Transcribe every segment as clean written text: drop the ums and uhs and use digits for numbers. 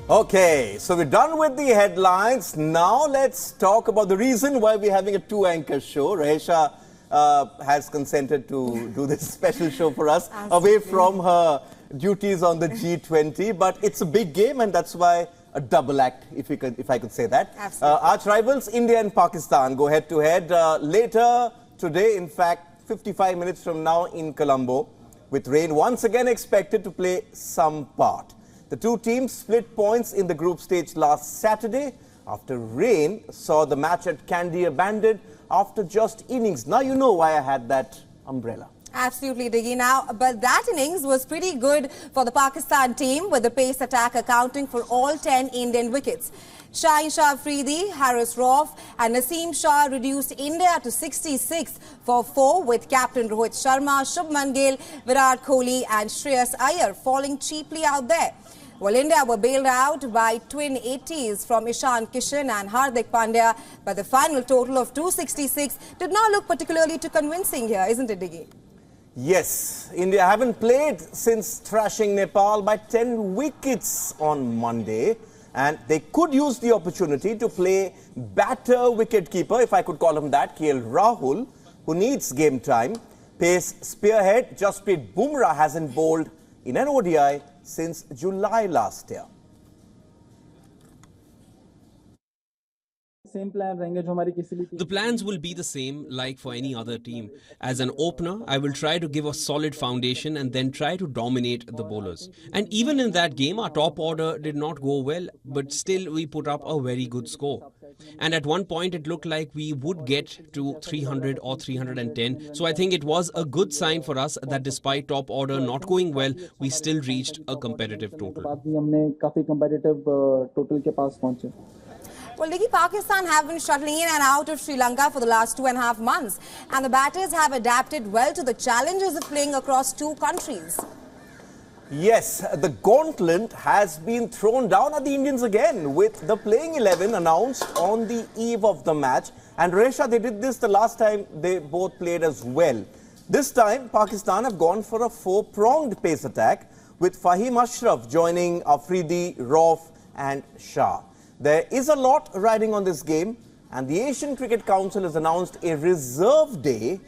Okay, so we're done with the headlines. Now let's talk about the reason why we're having a two-anchor show. Rahesha has consented to do this special show for us away from her duties on the G20. But it's a big game, and that's why a double act, if I could say that. Arch rivals India and Pakistan go head-to-head later today. In fact, 55 minutes from now in Colombo, with rain once again expected to play some part. The two teams split points in the group stage last Saturday after rain saw the match at Kandy abandoned after just innings. Now you know why I had that umbrella. Absolutely, Diggy. Now, but that innings was pretty good for the Pakistan team, with the pace attack accounting for all 10 Indian wickets. Shaheen Shah Afridi, Haris Rauf and Naseem Shah reduced India to 66 for 4, with captain Rohit Sharma, Shubman Gill, Virat Kohli and Shreyas Iyer falling cheaply out there. Well, India were bailed out by twin 80s from Ishan Kishan and Hardik Pandya, but the final total of 266 did not look particularly too convincing here, isn't it, Diggy? Yes, India haven't played since thrashing Nepal by 10 wickets on Monday, and they could use the opportunity to play batter wicketkeeper, if I could call him that, KL Rahul, who needs game time. Pace spearhead Jasprit Bumrah hasn't bowled in an ODI since July last year. The plans will be the same like for any other team. As an opener, I will try to give a solid foundation and then try to dominate the bowlers. And even in that game, our top order did not go well, but still we put up a very good score. And at one point, it looked like we would get to 300 or 310. So I think it was a good sign for us that despite top order not going well, we still reached a competitive total. Well, Diggy, Pakistan have been shuttling in and out of Sri Lanka for the last 2.5 months, and the batters have adapted well to the challenges of playing across two countries. Yes, the gauntlet has been thrown down at the Indians again, with the playing 11 announced on the eve of the match. And Rahesha, they did this the last time they both played as well. This time, Pakistan have gone for a four-pronged pace attack, with Fahim Ashraf joining Afridi, Rauf and Shah. There is a lot riding on this game, and the Asian Cricket Council has announced a reserve day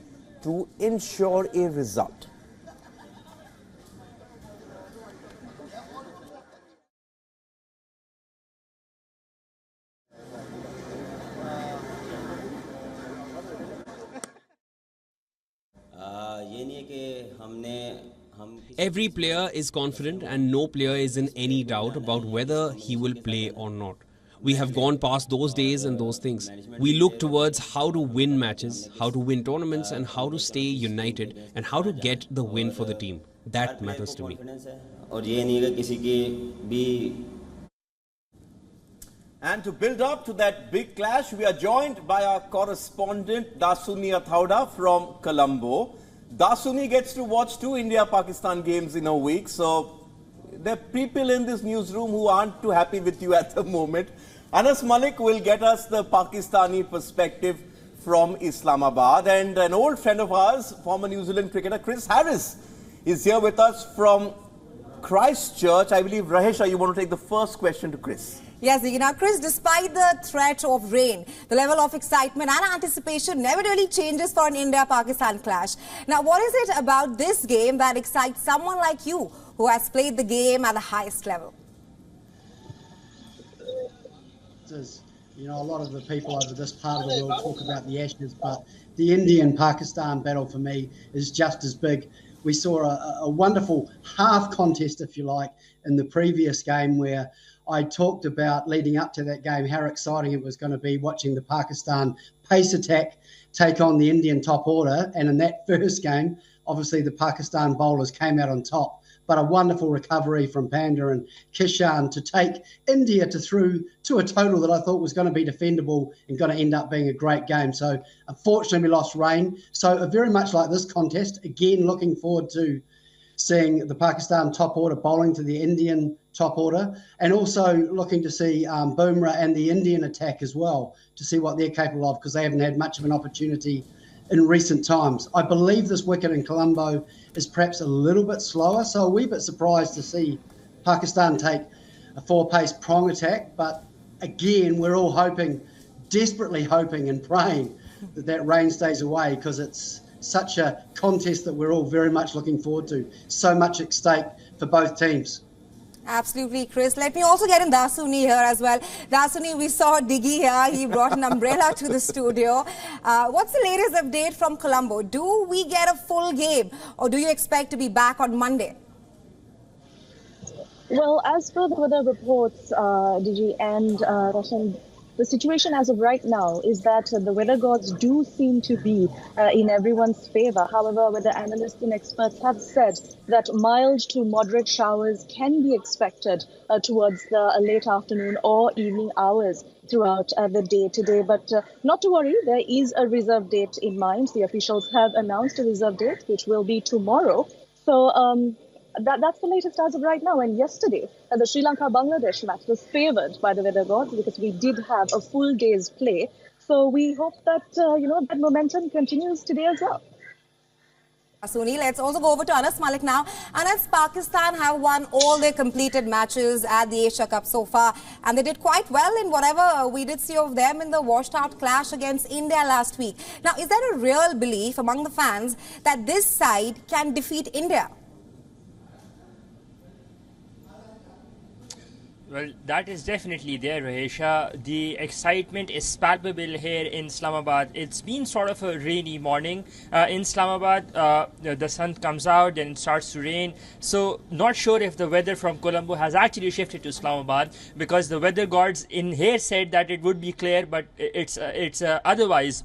to ensure a result. Every player is confident and no player is in any doubt about whether he will play or not. We have gone past those days and those things. We look towards how to win matches, how to win tournaments and how to stay united and how to get the win for the team. That matters to me. And to build up to that big clash, we are joined by our correspondent Dasuni Athauda from Colombo. Dasuni gets to watch two India-Pakistan games in a week, so there are people in this newsroom who aren't too happy with you at the moment. Anas Malik will get us the Pakistani perspective from Islamabad, and an old friend of ours, former New Zealand cricketer Chris Harris, is here with us from Christchurch. I believe, Rahesha, you want to take the first question to Chris. Yes, now Chris, despite the threat of rain, the level of excitement and anticipation never really changes for an India-Pakistan clash. Now, what is it about this game that excites someone like you who has played the game at the highest level? You know, a lot of the people over this part of the world talk about the Ashes, but the Indian-Pakistan battle for me is just as big. We saw a wonderful half contest, if you like, in the previous game where I talked about leading up to that game how exciting it was going to be watching the Pakistan pace attack take on the Indian top order. And in that first game, obviously the Pakistan bowlers came out on top. But a wonderful recovery from Pandya and Kishan to take India through to a total that I thought was going to be defendable and going to end up being a great game. So unfortunately we lost rain. So very much like this contest, again looking forward to seeing the Pakistan top order bowling to the Indian top order, and also looking to see Bumrah and the Indian attack as well, to see what they're capable of, because they haven't had much of an opportunity in recent times. I believe this wicket in Colombo is perhaps a little bit slower, so a wee bit surprised to see Pakistan take a four-pace prong attack. But again, we're all hoping, desperately hoping and praying that that rain stays away, because it's such a contest that we're all very much looking forward to. So much at stake for both teams. Absolutely, Chris. Let me also get in Dasuni here as well. Dasuni, we saw Diggy here. He brought an umbrella to the studio. What's the latest update from Colombo? Do we get a full game, or do you expect to be back on Monday? Well, as per the weather reports, Digi and Roshan, the situation as of right now is that the weather gods do seem to be in everyone's favor. However, weather analysts and experts have said that mild to moderate showers can be expected towards the late afternoon or evening hours throughout the day today. But not to worry, there is a reserve date in mind. The officials have announced a reserve date, which will be tomorrow. So that's the latest as of right now. And yesterday, the Sri Lanka-Bangladesh match was favoured by the weather gods because we did have a full day's play. So we hope that, that momentum continues today as well. Suni, let's also go over to Anas Malik now. Anas, Pakistan have won all their completed matches at the Asia Cup so far, and they did quite well in whatever we did see of them in the washed-out clash against India last week. Now, is there a real belief among the fans that this side can defeat India? Well, that is definitely there, Rahesha. The excitement is palpable here in Islamabad. It's been sort of a rainy morning in Islamabad. The sun comes out, then it starts to rain. So, not sure if the weather from Colombo has actually shifted to Islamabad, because the weather gods in here said that it would be clear, but it's otherwise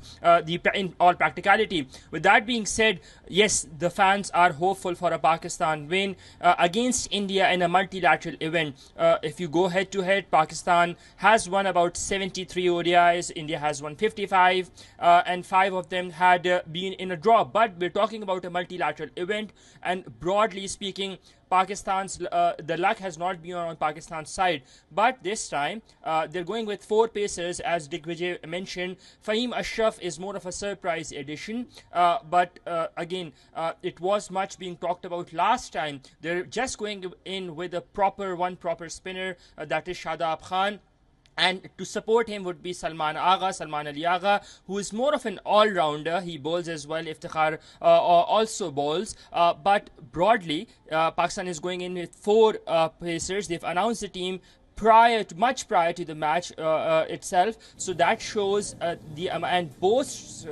in all practicality. With that being said, yes, the fans are hopeful for a Pakistan win against India in a multilateral event. If you go head to head, Pakistan has won about 73 ODIs, India has won 55, and 5 of them had been in a draw. But we're talking about a multilateral event, and broadly speaking, Pakistan's the luck has not been on Pakistan's side. But this time they're going with 4 pacers, as Digvijay mentioned. Fahim Ashraf is more of a surprise addition, but again, it was much being talked about last time. They're just going in with a proper spinner, that is Shadab Khan. And to support him would be Salman Ali Agha, who is more of an all-rounder. He bowls as well. Iftikhar also bowls. But broadly, Pakistan is going in with 4 pacers. They've announced the team much prior to the match itself, so that shows and boasts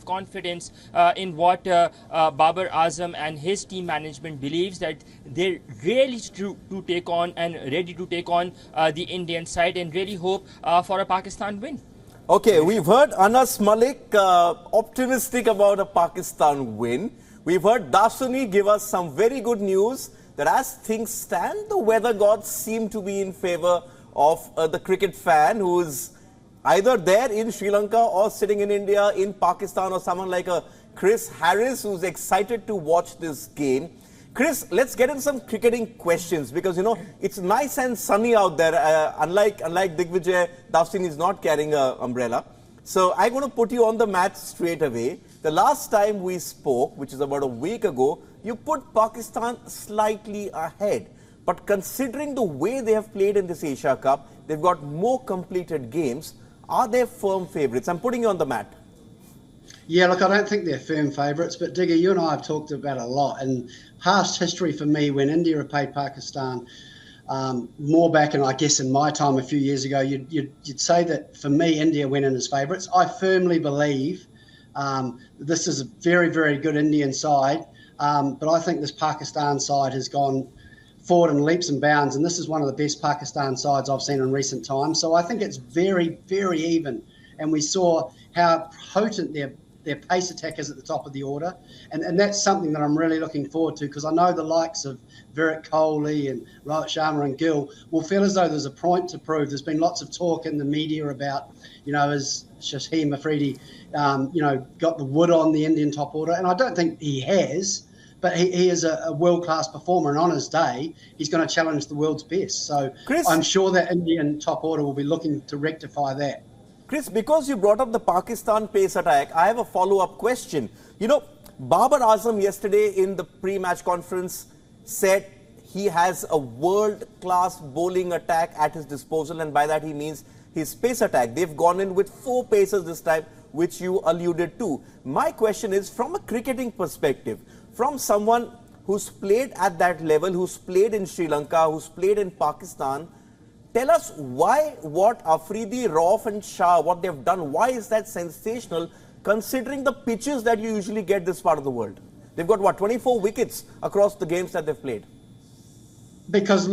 confidence in what Babar Azam and his team management believes, that they're really to take on and ready to take on the Indian side, and really hope for a Pakistan win. Okay, we've heard Anas Malik optimistic about a Pakistan win. We've heard Dasuni give us some very good news that as things stand, the weather gods seem to be in favor of the cricket fan who is either there in Sri Lanka or sitting in India, in Pakistan, or someone like a Chris Harris who's excited to watch this game. Chris, let's get in some cricketing questions, because, it's nice and sunny out there. Unlike Digvijay, Dasuni is not carrying an umbrella. So I'm going to put you on the match straight away. The last time we spoke, which is about a week ago, you put Pakistan slightly ahead. But considering the way they have played in this Asia Cup, they've got more completed games. Are they firm favourites? I'm putting you on the mat. Yeah, look, I don't think they're firm favourites, but Digger, you and I have talked about it a lot. And past history for me, when India have played Pakistan, more back, and I guess in my time a few years ago, you'd say that for me, India went in as favourites. I firmly believe this is a very, very good Indian side. But I think this Pakistan side has gone forward in leaps and bounds, and this is one of the best Pakistan sides I've seen in recent times. So I think it's very, very even. And we saw how potent their pace attack is at the top of the order. And that's something that I'm really looking forwad to, because I know the likes of Virat Kohli and Rohit Sharma and Gill will feel as though there's a point to prove. There's been lots of talk in the media about, is Shaheen Afridi, got the wood on the Indian top order. And I don't think he has. But he is a world-class performer, and on his day, he's going to challenge the world's best. So Chris, I'm sure that Indian top order will be looking to rectify that. Chris, because you brought up the Pakistan pace attack, I have a follow-up question. Babar Azam yesterday in the pre-match conference said he has a world-class bowling attack at his disposal, and by that he means his pace attack. They've gone in with 4 pacers this time, which you alluded to. My question is, from a cricketing perspective, from someone who's played at that level, who's played in Sri Lanka, who's played in Pakistan, tell us why what Afridi, Rauf and Shah, what they've done, why is that sensational considering the pitches that you usually get this part of the world? They've got, what, 24 wickets across the games that they've played? Because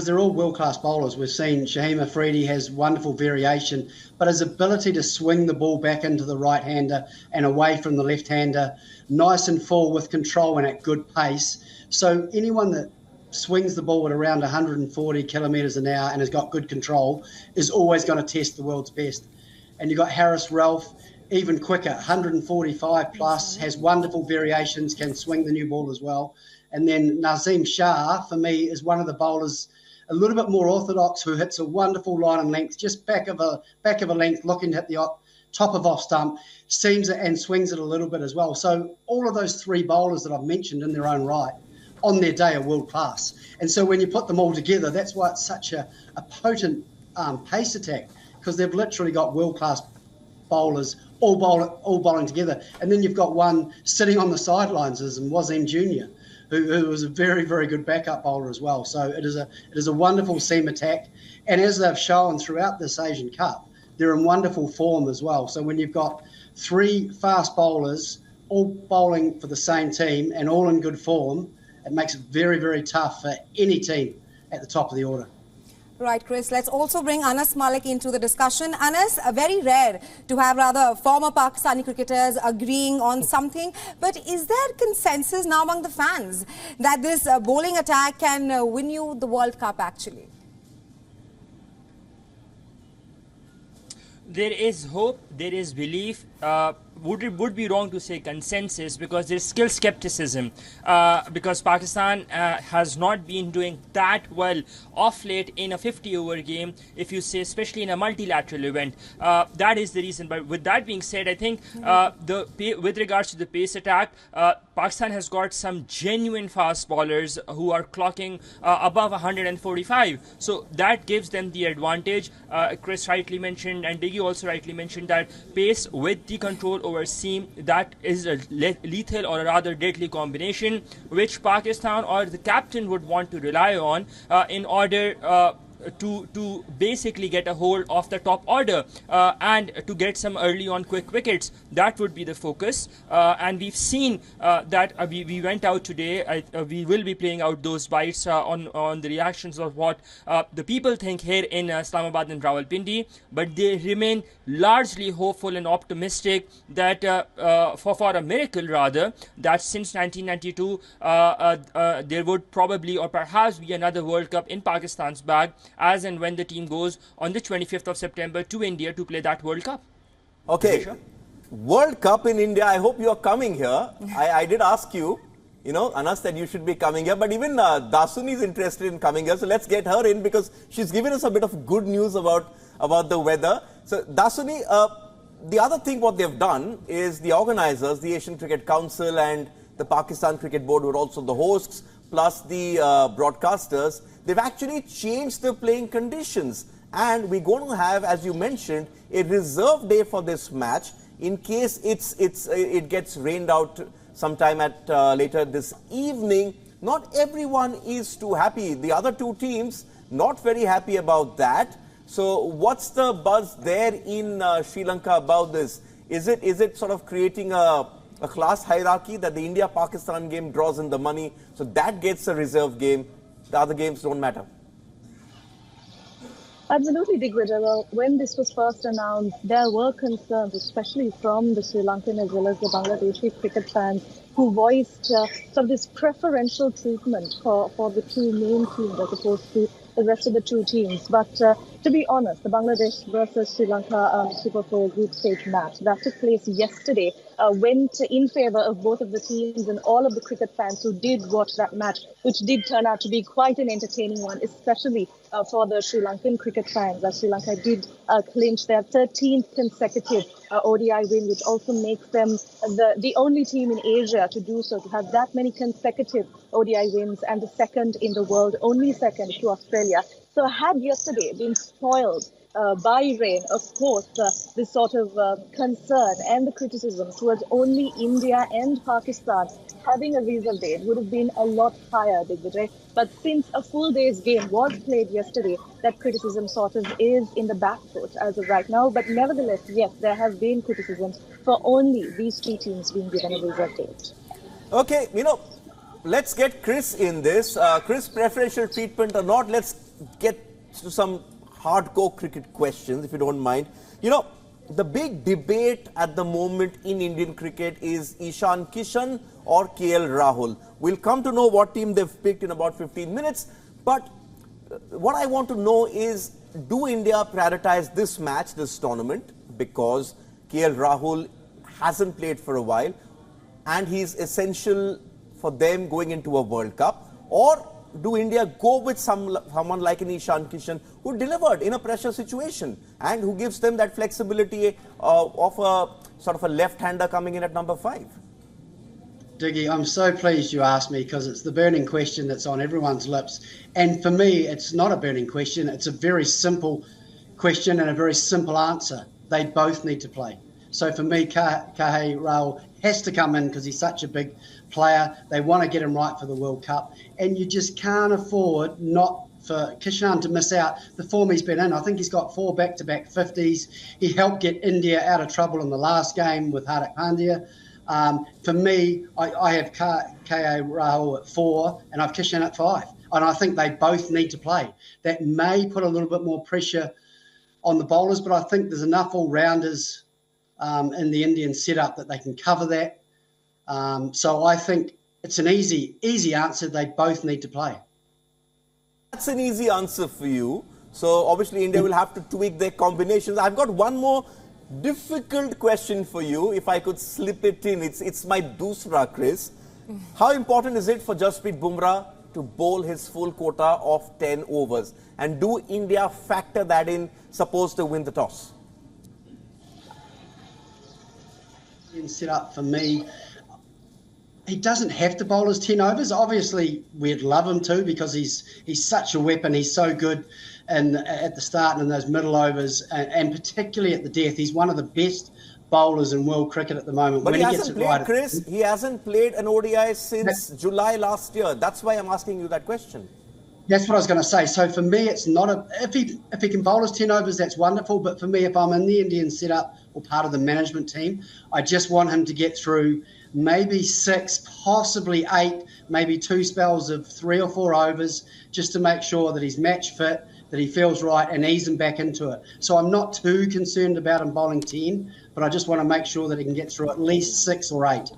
they're all world-class bowlers. We've seen Shaheem Afridi has wonderful variation, but his ability to swing the ball back into the right-hander and away from the left-hander, nice and full with control and at good pace. So anyone that swings the ball at around 140 kilometres an hour and has got good control is always going to test the world's best. And you've got Harris Ralph, even quicker, 145 plus, has wonderful variations, can swing the new ball as well. And then Nazim Shah, for me, is one of the bowlers a little bit more orthodox, who hits a wonderful line and length, just back of a length, looking at the top of off stump, seams it and swings it a little bit as well. So all of those 3 bowlers that I've mentioned in their own right, on their day, are world class. And so when you put them all together, that's why it's such a potent pace attack, because they've literally got world class bowlers all bowling together. And then you've got one sitting on the sidelines as Wasim Jr., who was a very, very good backup bowler as well. So it is a wonderful seam attack. And as they've shown throughout this Asian Cup, they're in wonderful form as well. So when you've got 3 fast bowlers all bowling for the same team and all in good form, it makes it very, very tough for any team at the top of the order. Right, Chris. Let's also bring Anas Malik into the discussion. Anas, very rare to have rather former Pakistani cricketers agreeing on something. But is there consensus now among the fans that this bowling attack can win you the World Cup actually? There is hope, there is belief. Would be wrong to say consensus, because there's still skepticism, because Pakistan has not been doing that well off late in a 50-over game, if you say, especially in a multilateral event. That is the reason. But with that being said, I think with regards to the pace attack, Pakistan has got some genuine fast bowlers who are clocking above 145. So that gives them the advantage. Chris rightly mentioned, and Diggy also rightly mentioned, that pace with the control over seam, that is a lethal or a rather deadly combination, which Pakistan or the captain would want to rely on in order to basically get a hold of the top order and to get some early on quick wickets. That would be the focus, and we've seen that we went out today. We will be playing out those bites on the reactions of what the people think here in Islamabad and Rawalpindi, but they remain largely hopeful and optimistic that for a miracle rather, that since 1992 there would probably or perhaps be another World Cup in Pakistan's bag, as and when the team goes on the 25th of September to India to play that World Cup. Okay, sure. World Cup in India, I hope you're coming here. I did ask you, Anas said you should be coming here, but even Dasuni is interested in coming here, so let's get her in because she's given us a bit of good news about the weather. So Dasuni, the other thing what they've done is the organizers, the Asian Cricket Council and the Pakistan Cricket Board, who are also the hosts, plus the broadcasters, they've actually changed the playing conditions. And we're going to have, as you mentioned, a reserve day for this match in case it gets rained out sometime at later this evening. Not everyone is too happy. The other 2 teams not very happy about that. So what's the buzz there in Sri Lanka about this? Is it sort of creating a class hierarchy that the India-Pakistan game draws in the money, so that gets a reserve game, the other games don't matter? Absolutely, Digvijay. Well, when this was first announced, there were concerns, especially from the Sri Lankan as well as the Bangladeshi cricket fans, who voiced sort of this preferential treatment for the 2 main teams as opposed to the rest of the 2 teams. But to be honest, the Bangladesh versus Sri Lanka Super 4 group stage match that took place yesterday went in favor of both of the teams, and all of the cricket fans who did watch that match, which did turn out to be quite an entertaining one, especially for the Sri Lankan cricket fans. Sri Lanka did clinch their 13th consecutive ODI win, which also makes them the only team in Asia to do so, to have that many consecutive ODI wins, and the second in the world, only second to Australia. So had yesterday been spoiled by rain, of course, this sort of concern and the criticism towards only India and Pakistan having a result date would have been a lot higher, Digvijay. But since a full day's game was played yesterday, that criticism sort of is in the back foot as of right now. But nevertheless, yes, there have been criticisms for only these three teams being given a result date. Okay, let's get Chris in this. Chris, preferential treatment or not, let's get to some hardcore cricket questions, if you don't mind. The big debate at the moment in Indian cricket is Ishan Kishan or KL Rahul. We'll come to know what team they've picked in about 15 minutes. But what I want to know is, do India prioritize this match, this tournament, because KL Rahul hasn't played for a while and he's essential for them going into a World Cup? Or do India go with someone like an Ishan Kishan who delivered in a pressure situation and who gives them that flexibility of a sort of a left-hander coming in at number 5? Diggy, I'm so pleased you asked me, because it's the burning question that's on everyone's lips. And for me, it's not a burning question. It's a very simple question and a very simple answer. They both need to play. So for me, KL Rahul has to come in because he's such a big player. They want to get him right for the World Cup. And you just can't afford not for Kishan to miss out the form he's been in. I think he's got 4 back-to-back 50s. He helped get India out of trouble in the last game with Hardik Pandya. For me, I have KL Rahul at 4 and I've Kishan at 5. And I think they both need to play. That may put a little bit more pressure on the bowlers, but I think there's enough all-rounders in the Indian setup that they can cover that. So I think it's an easy answer. They both need to play. That's an easy answer for you. So obviously India will have to tweak their combinations. I've got one more difficult question for you, if I could slip it in. It's my dusra, Chris. How important is it for Jasprit Bumrah to bowl his full quota of 10 overs? And do India factor that in, suppose they win the toss? Set up for me, he doesn't have to bowl his 10 overs. Obviously, we'd love him to, because he's such a weapon. He's so good at the start and in those middle overs, and particularly at the death. He's one of the best bowlers in world cricket at the moment. But he hasn't played, Chris. He hasn't played an ODI since July last year. That's why I'm asking you that question. That's what I was going to say. So for me, it's not if he can bowl his 10 overs, that's wonderful. But for me, if I'm in the Indian setup or part of the management team, I just want him to get through maybe 6, possibly 8, maybe 2 spells of 3 or 4 overs, just to make sure that he's match fit, that he feels right, and ease him back into it. So I'm not too concerned about him bowling 10, but I just want to make sure that he can get through at least 6 or 8.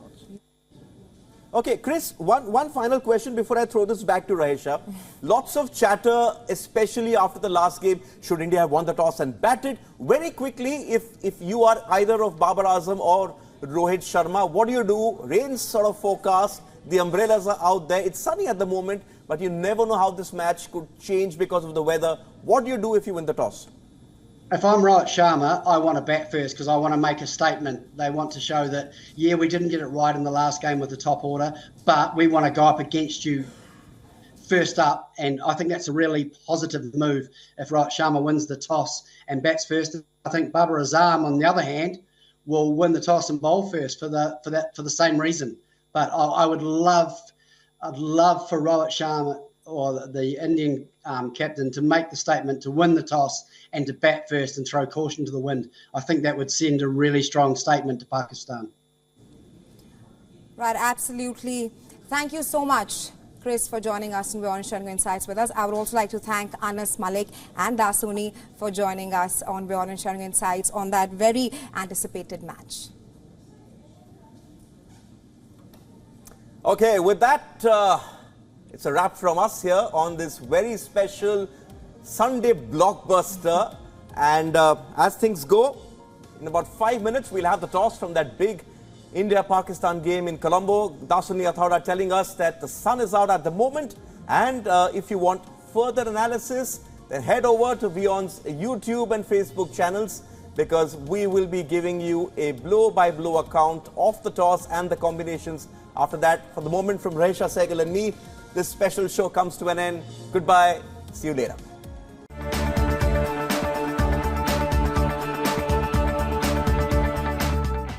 Okay, Chris, one final question before I throw this back to Rahesha. Lots of chatter, especially after the last game. Should India have won the toss and batted? Very quickly, if you are either of Babar Azam or Rohit Sharma, what do you do? Rain's sort of forecast, the umbrellas are out there. It's sunny at the moment, but you never know how this match could change because of the weather. What do you do if you win the toss? If I'm Rohit Sharma, I want to bat first, because I want to make a statement. They want to show that, yeah, we didn't get it right in the last game with the top order, but we want to go up against you first up. And I think that's a really positive move if Rohit Sharma wins the toss and bats first. I think Babar Azam, on the other hand, will win the toss and bowl first for the same reason. But I'd love for Rohit Sharma or the Indian captain to make the statement to win the toss and to bat first and throw caution to the wind. I think that would send a really strong statement to Pakistan. Right, absolutely. Thank you so much, Chris, for joining us and WION sharing insights with us. I would also like to thank Anas Malik and Dasuni for joining us on WION and sharing insights on that very anticipated match. Okay, with that, it's a wrap from us here on this very special Sunday blockbuster. And as things go, in about 5 minutes, we'll have the toss from that big India-Pakistan game in Colombo. Dasuni Athoda telling us that the sun is out at the moment, and if you want further analysis, then head over to WION's YouTube and Facebook channels, because we will be giving you a blow-by-blow account of the toss and the combinations after that. For the moment, from Rahisha Sehgal and me, this special show comes to an end. Goodbye. See you later.